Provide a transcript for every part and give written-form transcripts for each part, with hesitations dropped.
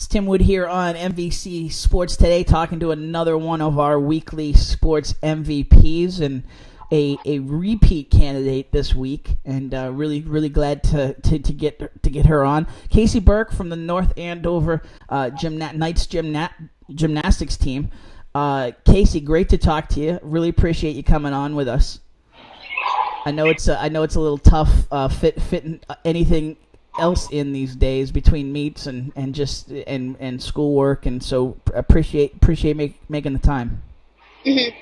It's Tim Wood here on MVC Sports Today, talking to another one of our weekly sports MVPs and a repeat candidate this week, and really glad to get her on. Kasey Burke from the North Andover Knights Gymnastics team. Kasey, great to talk to you. Really appreciate you coming on with us. I know it's a little tough fitting anything else in these days between meets and schoolwork, and so appreciate making the time. Mm-hmm.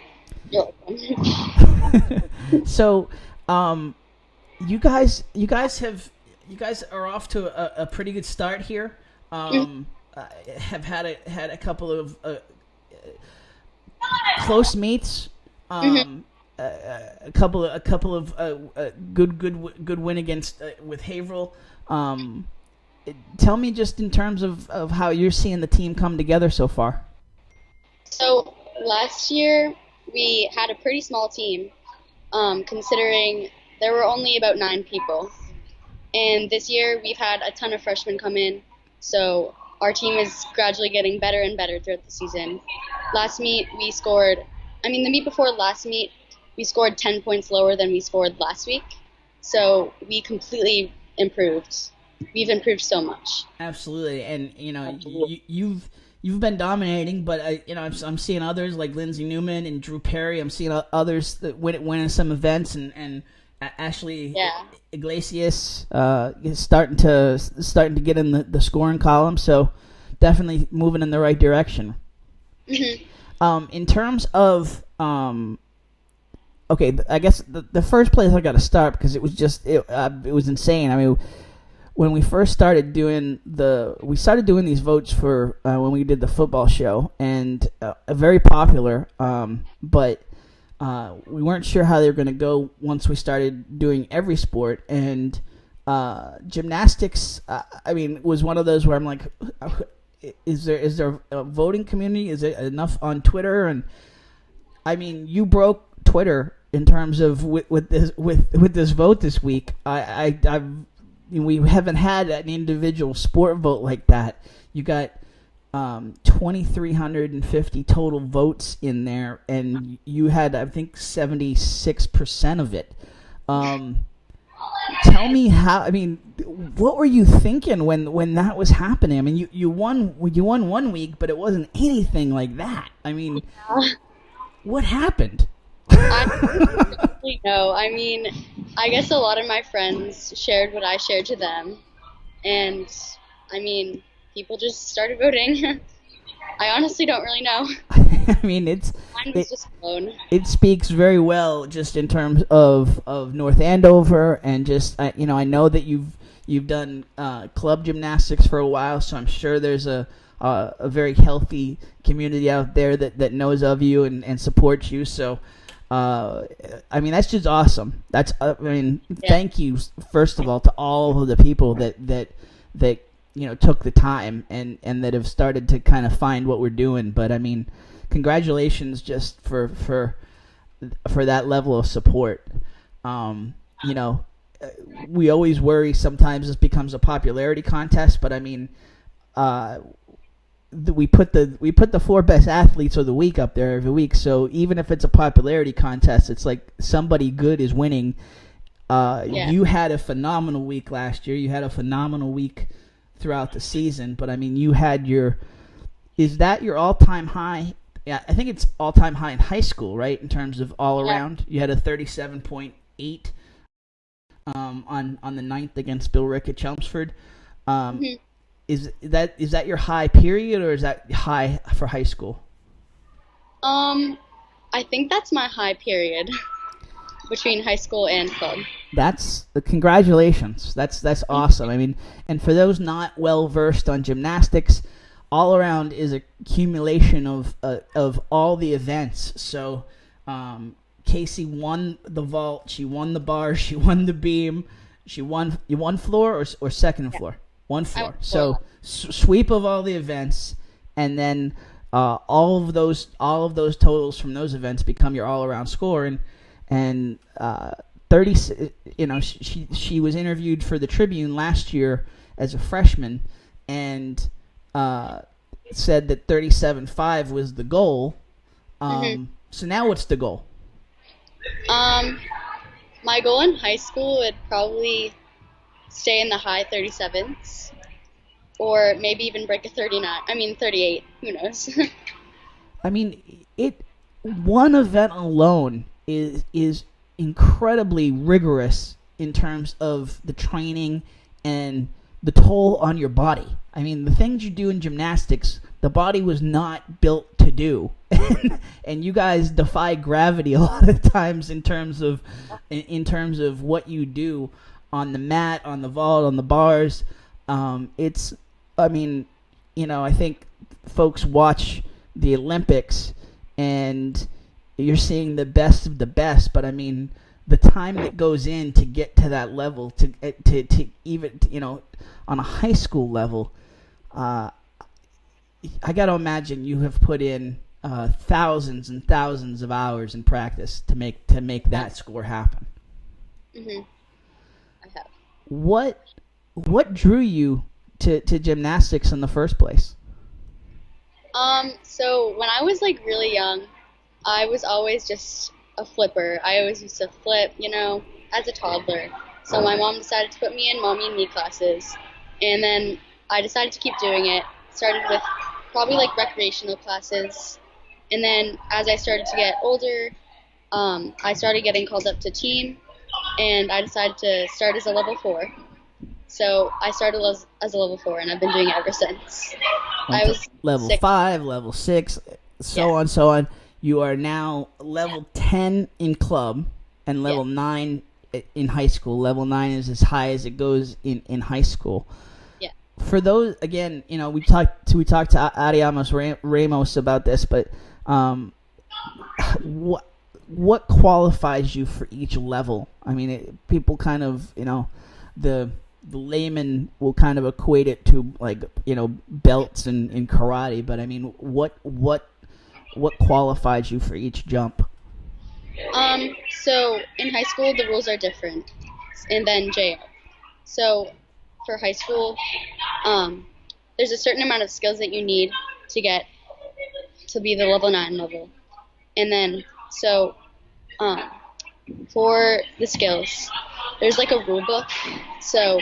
So, you guys are off to a pretty good start here. Have had a couple of close meets. A couple of good win against with Haverhill. Tell me just in terms of how you're seeing the team come together so far. So last year we had a pretty small team, considering there were only about 9 people. And this year we've had a ton of freshmen come in, so our team is gradually getting better and better throughout the season. The meet before last meet, we scored 10 points lower than we scored last week. So we completely improved. We've improved so much. Absolutely. And, you've been dominating, but I'm seeing others like Lindsay Newman and Drew Perry. I'm seeing others that win in some events, and Ashley Iglesias is starting to get in the scoring column. So definitely moving in the right direction. Mm-hmm. In terms of okay, I guess the first place I got to start, because it was insane. I mean, when we first started doing these votes for when we did the football show, and very popular, but we weren't sure how they were going to go once we started doing every sport, and gymnastics, was one of those where I'm like, is there a voting community? Is it enough on Twitter? And I mean, you broke Twitter in terms of with this vote this week. We haven't had an individual sport vote like that. You got 2,350 total votes in there, and you had, I think, 76% of it. Tell me what were you thinking when that was happening? I mean, you won one week, but it wasn't anything like that. I mean, what happened? I don't really know. I mean, I guess a lot of my friends shared what I shared to them, and people just started voting. I honestly don't really know. I mean, Mine was just blown. It speaks very well just in terms of North Andover, and just I know that you've done club gymnastics for a while, so I'm sure there's a very healthy community out there that knows of you and supports you. So. That's just awesome. Thank you first of all to all of the people that took the time and that have started to kind of find what we're doing. But I mean, congratulations just for that level of support. We always worry sometimes this becomes a popularity contest, but I mean, we put the 4 best athletes of the week up there every week. So even if it's a popularity contest, it's like somebody good is winning. You had a phenomenal week last year. You had a phenomenal week throughout the season. But I mean, is that your all-time high? Yeah, I think it's all-time high in high school, right? In terms of all around, you had a 37.8 on the 9th against Bill Rick at Chelmsford. Mm-hmm. Is that your high period, or is that high for high school? I think that's my high period between high school and club. That's congratulations. That's awesome. I mean, and for those not well versed on gymnastics, all around is a accumulation of all the events. So, Kasey won the vault. She won the bar. She won the beam. You won floor or second floor. One floor. So sweep of all the events, and then all of those totals from those events become your all around score. And 30. She was interviewed for the Tribune last year as a freshman, and said that 37.5 was the goal. Mhm. So now what's the goal? My goal in high school would probably stay in the high 37s, or maybe even break a 38. Who knows? I mean, one event alone is incredibly rigorous in terms of the training and the toll on your body. I mean, the things you do in gymnastics, the body was not built to do, and you guys defy gravity a lot of times in terms of what you do on the mat, on the vault, on the bars. I mean, I think folks watch the Olympics and you're seeing the best of the best, but I mean, the time that goes in to get to that level, to even, on a high school level, I got to imagine you have put in thousands and thousands of hours in practice to make that score happen. Mhm. I have. What drew you to gymnastics in the first place? So when I was really young, I was always just a flipper. I always used to flip, as a toddler. So my mom decided to put me in mommy and me classes, and then I decided to keep doing it. Started with probably recreational classes, and then as I started to get older, I started getting called up to team, and I decided to start as a level 4. So I started as a level 4, and I've been doing it ever since. I was level 6. 5, level 6, so on. You are now level 10 in club and level 9 in high school. Level 9 is as high as it goes in high school. Yeah. For those, again, we talked to Adiamos Ramos about this, but what qualifies you for each level? I mean, people kind of, the layman will kind of equate it to belts in karate, but I mean, what qualifies you for each jump? So in high school the rules are different, and then JR. So for high school, there's a certain amount of skills that you need to get to be the level 9 level, and then for the skills, there's a rule book. So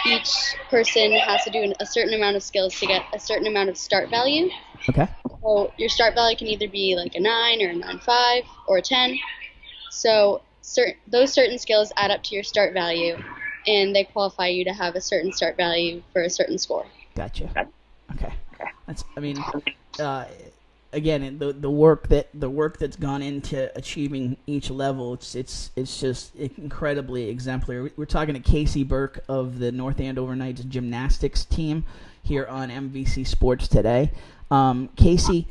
each person has to do a certain amount of skills to get a certain amount of start value. Okay. So your start value can either be a 9 or a 9.5 or a 10. So those certain skills add up to your start value, and they qualify you to have a certain start value for a certain score. Gotcha. Okay. Again, the work that's gone into achieving each level, it's just incredibly exemplary. We're talking to Kasey Burke of the North Andover Knights gymnastics team here on MVC Sports Today. Kasey,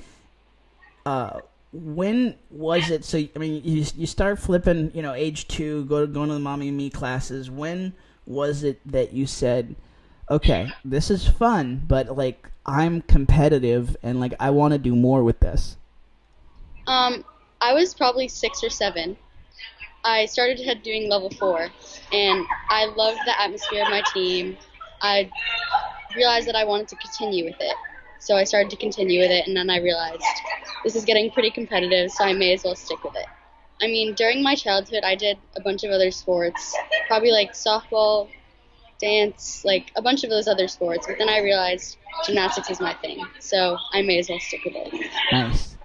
when was it? So I mean, you start flipping, age 2, going to the mommy and me classes. When was it that you said, okay, this is fun, but I'm competitive and I want to do more with this? I was probably 6 or 7. I started doing level 4, and I loved the atmosphere of my team. I realized that I wanted to continue with it, so I started to continue with it, and then I realized this is getting pretty competitive, so I may as well stick with it. I mean, during my childhood, I did a bunch of other sports, probably softball, dance, a bunch of those other sports, but then I realized gymnastics is my thing, so I may as well stick with it. Nice.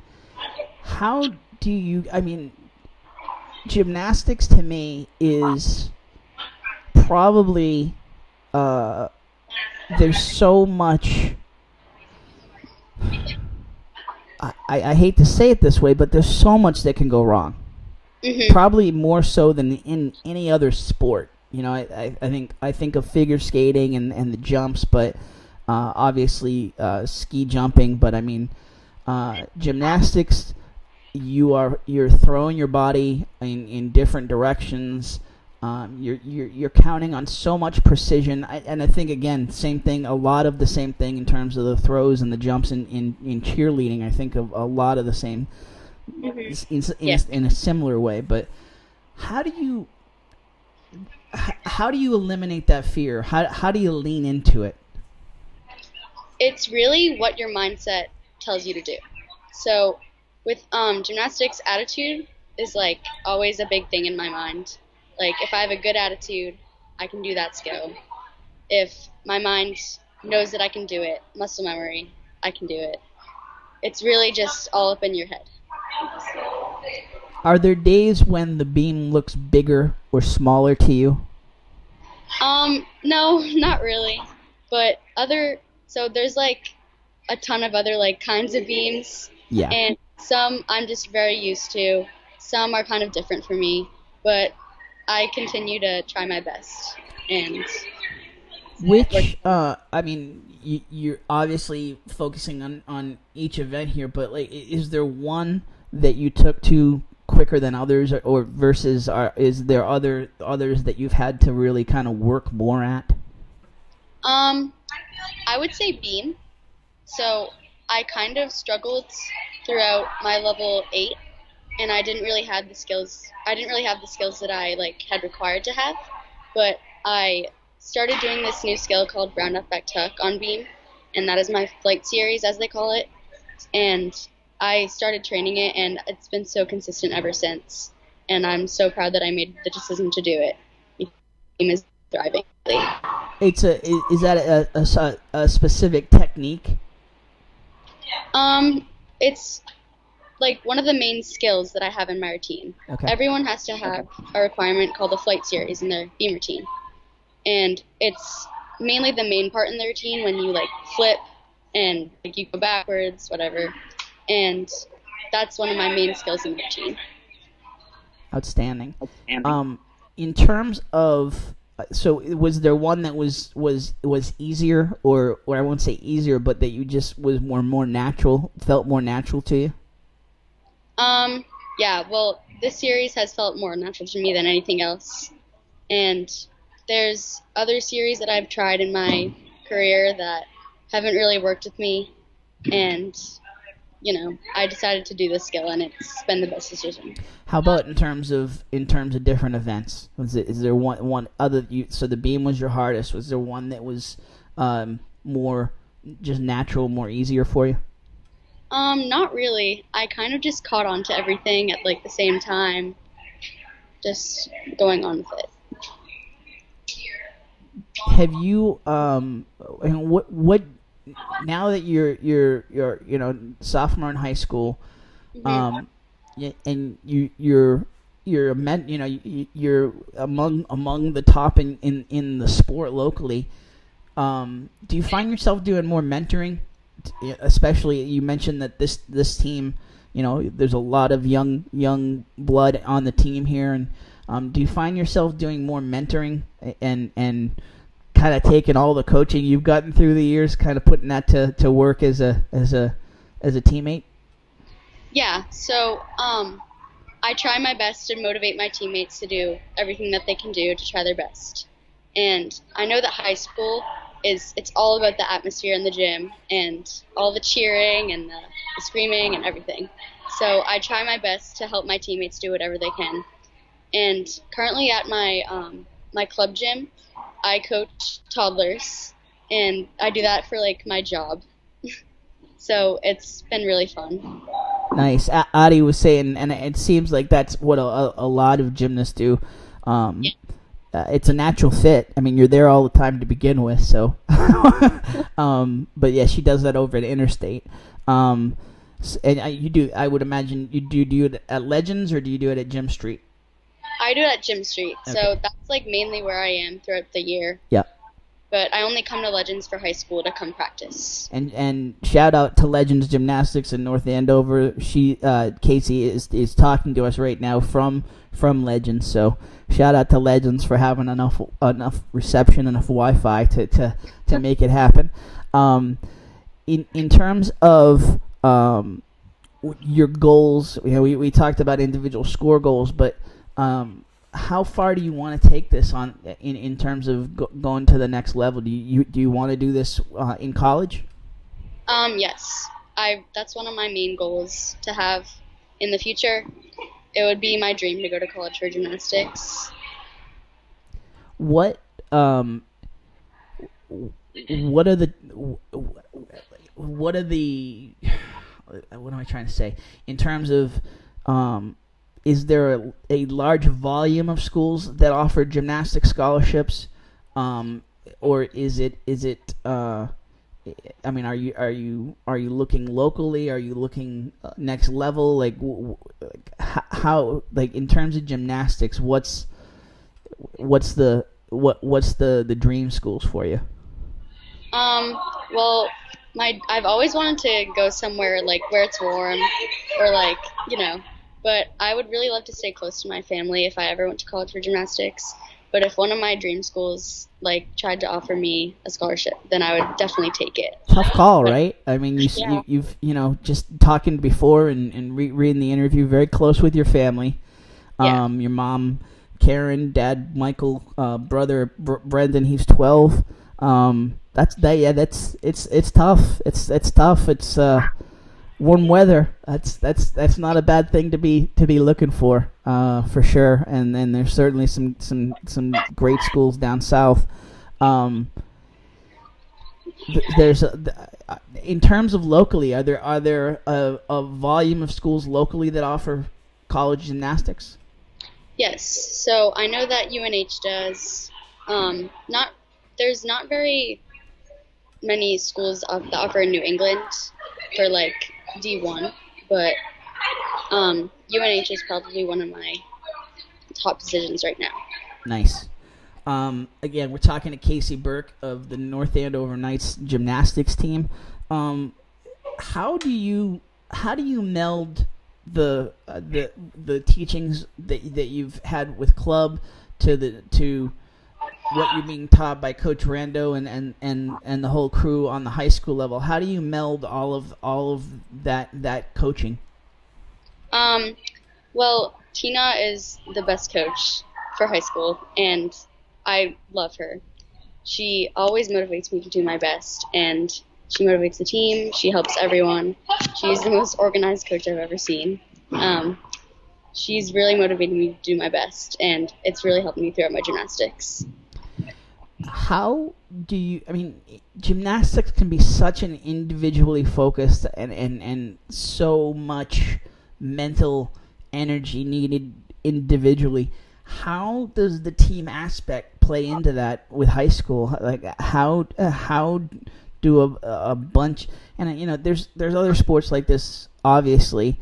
How do you, I mean, gymnastics to me is probably, there's so much, I hate to say it this way, but there's so much that can go wrong. Mm-hmm. Probably more so than in any other sport. I think of figure skating and the jumps, but obviously ski jumping. But I mean, gymnastics, you're throwing your body in different directions. You're counting on so much precision, and I think again, same thing. A lot of the same thing in terms of the throws and the jumps in cheerleading. I think of a lot of the same in a similar way. But how do you eliminate that fear? How do you lean into it? It's really what your mindset tells you to do. So with gymnastics, attitude is like always a big thing in my mind. Like if I have a good attitude, I can do that skill. If my mind knows that I can do it, muscle memory, I can do it. It's really just all up in your head. Are there days when the beam looks bigger or smaller to you? No, not really. But so there's like a ton of other like kinds of beams. Yeah. And some I'm just very used to. Some are kind of different for me, but I continue to try my best. And you're obviously focusing on each event here, but like, is there one that you took to quicker than others, or versus is there others that you've had to really kind of work more at? I would say beam. So I kind of struggled throughout my level 8, and I didn't really have the skills. I didn't really have the skills that I like had required to have, but I started doing this new skill called round up back tuck on beam, and that is my flight series, as they call it. And I started training it, and it's been so consistent ever since. And I'm so proud that I made the decision to do it. The team is thriving. Is that a specific technique? It's like one of the main skills that I have in my routine. Okay. Everyone has to have a requirement called the flight series in their beam routine. And it's mainly the main part in the routine when you like flip and like you go backwards, whatever. And that's one of my main skills in the routine. Outstanding. In terms of, so was there one that was easier, or I won't say easier, but that you just was more natural, felt more natural to you? Yeah, well, this series has felt more natural to me than anything else. And there's other series that I've tried in my career that haven't really worked with me. And, I decided to do this skill, and it's been the best decision. How about in terms of different events? Is there one other? So the beam was your hardest. Was there one that was more just natural, more easier for you? Not really. I kind of just caught on to everything at like the same time, just going on with it. Have you and what now that you're sophomore in high school, and you're among the top in the sport locally, do you find yourself doing more mentoring? Especially, you mentioned that this team, there's a lot of young blood on the team here, and do you find yourself doing more mentoring and kind of taking all the coaching you've gotten through the years, kind of putting that to work as a teammate? Yeah. So I try my best to motivate my teammates to do everything that they can do to try their best. And I know that high school it's all about the atmosphere in the gym and all the cheering and the screaming and everything. So I try my best to help my teammates do whatever they can. And currently at my club gym, I coach toddlers, and I do that for like my job. So it's been really fun. Nice. Adi was saying, and it seems like that's what a lot of gymnasts do. Yeah. It's a natural fit. I mean, you're there all the time to begin with, so. But yeah, she does that over at Interstate. And you do. I would imagine you do it at Legends, or do you do it at Gym Street? I do it at Gym Street, okay. So that's like mainly where I am throughout the year. Yeah. But I only come to Legends for high school to come practice. And shout out to Legends Gymnastics in North Andover. Kasey is talking to us right now from Legends. So shout out to Legends for having enough reception, enough Wi-Fi to make it happen. In terms of your goals, we talked about individual score goals, but how far do you want to take this on in terms of going to the next level? Do you want to do this in college? Yes. That's one of my main goals to have in the future. It would be my dream to go to college for gymnastics. What are the what are the what am I trying to say in terms of is there a large volume of schools that offer gymnastics scholarships, or is it I mean, are you looking locally? Are you looking next level? Like, how, like, in terms of gymnastics, what's the dream schools for you? Well, I've always wanted to go somewhere like where it's warm, or like, but I would really love to stay close to my family if I ever went to college for gymnastics. But if one of my dream schools tried to offer me a scholarship, then I would definitely take it. Tough call, right? I mean, Yeah. you've just talking before and reading the interview, very close with your family. Yeah. Your mom, Karen, dad, Michael, brother, Brendan, he's 12. It's tough. It's tough. It's warm weather. That's not a bad thing to be looking for sure. And then there's certainly some great schools down south. There's in terms of locally, are there a volume of schools locally that offer college gymnastics? Yes. So I know that UNH does. There's not very many schools that offer in New England for D1, but UNH is probably one of my top decisions right now. Nice. Again, we're talking to Kasey Burke of the North Andover Knights gymnastics team. How do you meld the teachings that you've had with club to what you're being taught by Coach Rando and the whole crew on the high school level? How do you meld all of that coaching? Well, Tina is the best coach for high school, and I love her. She always motivates me to do my best, and she motivates the team. She helps everyone. She's the most organized coach I've ever seen. She's really motivated me to do my best, and it's really helped me throughout my gymnastics. How do you, I mean, gymnastics can be such an individually focused and so much mental energy needed individually. How does the team aspect play into that with high school? Like, how do a bunch, and there's other sports like this, obviously,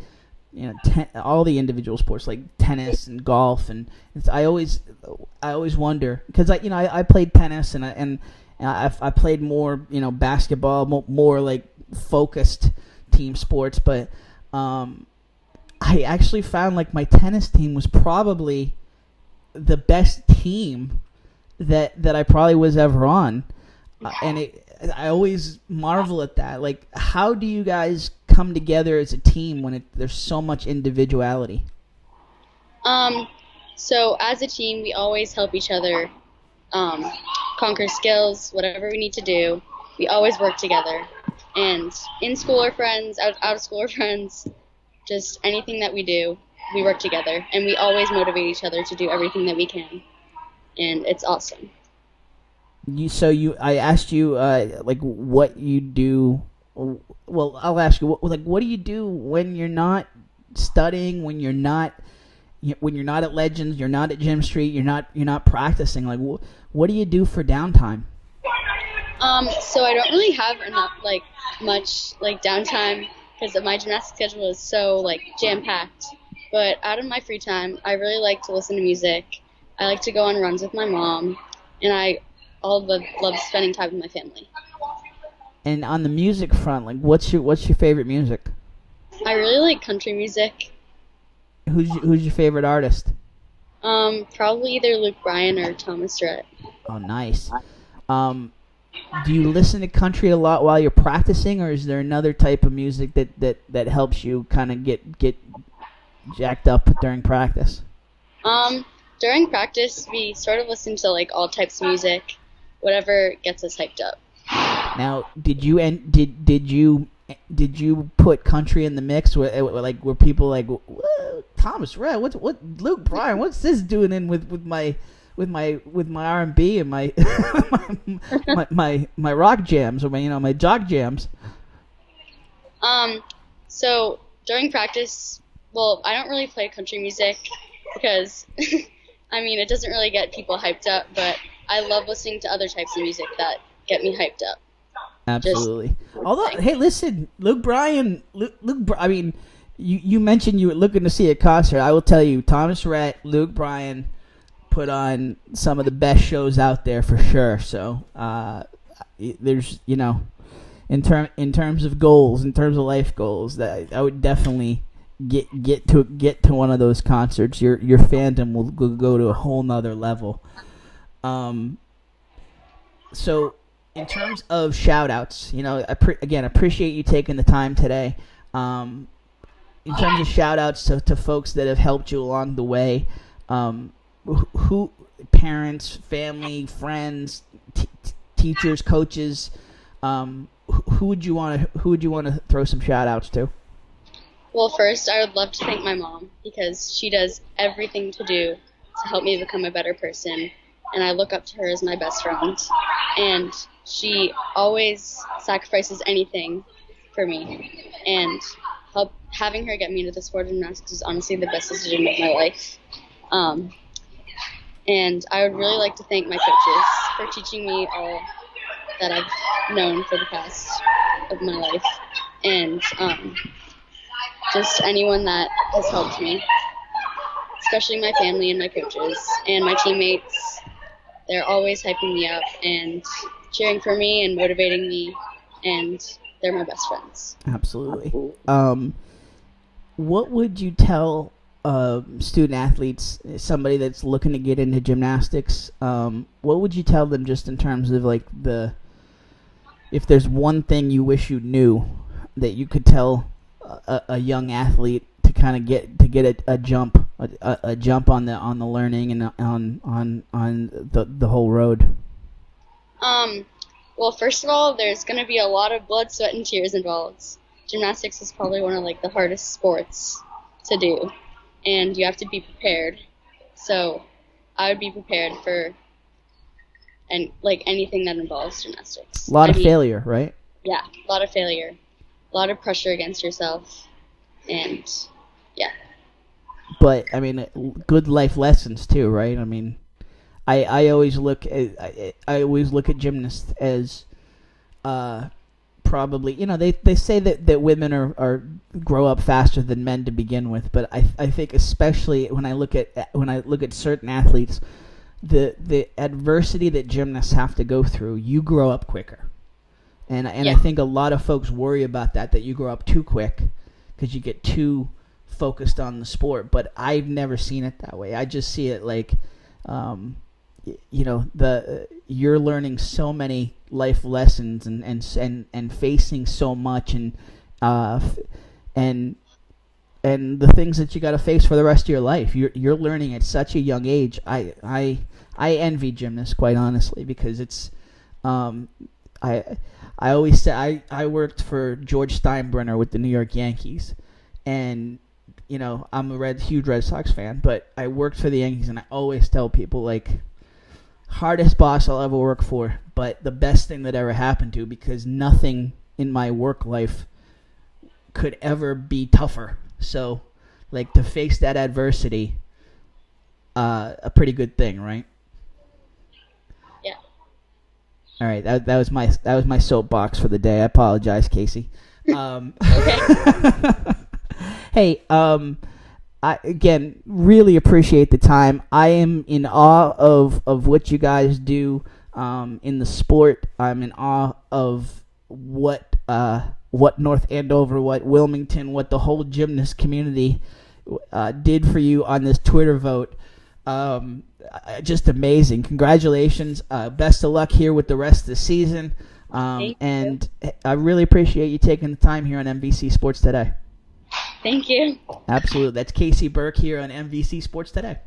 all the individual sports like tennis and golf, and I always wonder, because I played tennis and I played more basketball, more like focused team sports, but I actually found like my tennis team was probably the best team that I probably was ever on, and I always marvel at that. Like, how do you guys come together as a team when there's so much individuality? So as a team, we always help each other conquer skills, whatever we need to do. We always work together. And in school or friends, out of school or friends, just anything that we do, we work together. And we always motivate each other to do everything that we can. And it's awesome. I asked you what you do. Well, I'll ask you what do you do when you're not studying, when you're not at Legends, you're not at Gym Street, you're not practicing. Like, what do you do for downtime? So I don't really have much downtime because my gymnastics schedule is so jam packed. But out of my free time, I really like to listen to music. I like to go on runs with my mom, and I love spending time with my family. And on the music front, what's your favorite music? I really like country music. Who's your favorite artist? Probably either Luke Bryan or Thomas Rhett. Oh, nice. Do you listen to country a lot while you're practicing, or is there another type of music that helps you kind of get jacked up during practice? During practice, we sort of listen to all types of music, whatever gets us hyped up. Now, did you put country in the mix? Were people like, Thomas Rhett, what Luke Bryan, what's this doing in with my R&B and my my rock jams, or my jock jams? So during practice, well, I don't really play country music because, I mean, it doesn't really get people hyped up, but I love listening to other types of music that get me hyped up. Absolutely. Although, hey, listen, I mean, you mentioned you were looking to see a concert. I will tell you, Thomas Rhett, Luke Bryan put on some of the best shows out there for sure. So, there's, in terms of goals, in terms of life goals, that I would definitely get to one of those concerts. Your fandom will go to a whole nother level. So in terms of shout outs, again, appreciate you taking the time today. In terms of shout outs to folks that have helped you along the way, who parents, family, friends, teachers, coaches, who would you want to throw some shout outs to? Well, first, I would love to thank my mom because she does everything to help me become a better person, and I look up to her as my best friend. And she always sacrifices anything for me, and having her get me into the sport of gymnastics is honestly the best decision of my life. And I would really like to thank my coaches for teaching me all that I've known for the past of my life, and just anyone that has helped me, especially my family and my coaches and my teammates. They're always hyping me up and cheering for me and motivating me, and they're my best friends. Absolutely. What would you tell student athletes, somebody that's looking to get into gymnastics? What would you tell them just in terms of if there's one thing you wish you knew that you could tell a young athlete to kind of get a jump on the learning and on the whole road? Well, first of all, there's going to be a lot of blood, sweat, and tears involved. Gymnastics is probably one of the hardest sports to do, and you have to be prepared. So I would be prepared for anything that involves gymnastics. A lot of failure, right? Yeah, a lot of failure. A lot of pressure against yourself, and yeah. But I mean, good life lessons too, right? I mean, I always look at gymnasts as probably, they say that women are grow up faster than men to begin with, but I think especially when I look at certain athletes, the adversity that gymnasts have to go through, you grow up quicker. And I think a lot of folks worry about that you grow up too quick because you get too focused on the sport. But I've never seen it that way. I just see it you're learning so many life lessons and facing so much and the things that you got to face for the rest of your life. You're learning at such a young age. I envy gymnasts, quite honestly, because it's I always say I worked for George Steinbrenner with the New York Yankees, and I'm a huge Red Sox fan, but I worked for the Yankees, and I always tell people hardest boss I'll ever work for, but the best thing that ever happened to, because nothing in my work life could ever be tougher. So to face that adversity, a pretty good thing, right? All right, that was my soapbox for the day. I apologize, Kasey. Okay. Hey, I again really appreciate the time. I am in awe of what you guys do in the sport. I'm in awe of what North Andover, what Wilmington, what the whole gymnast community did for you on this Twitter vote. Just amazing. Congratulations. Best of luck here with the rest of the season. And I really appreciate you taking the time here on MVC Sports Today. Thank you. Absolutely. That's Kasey Burke here on MVC Sports Today.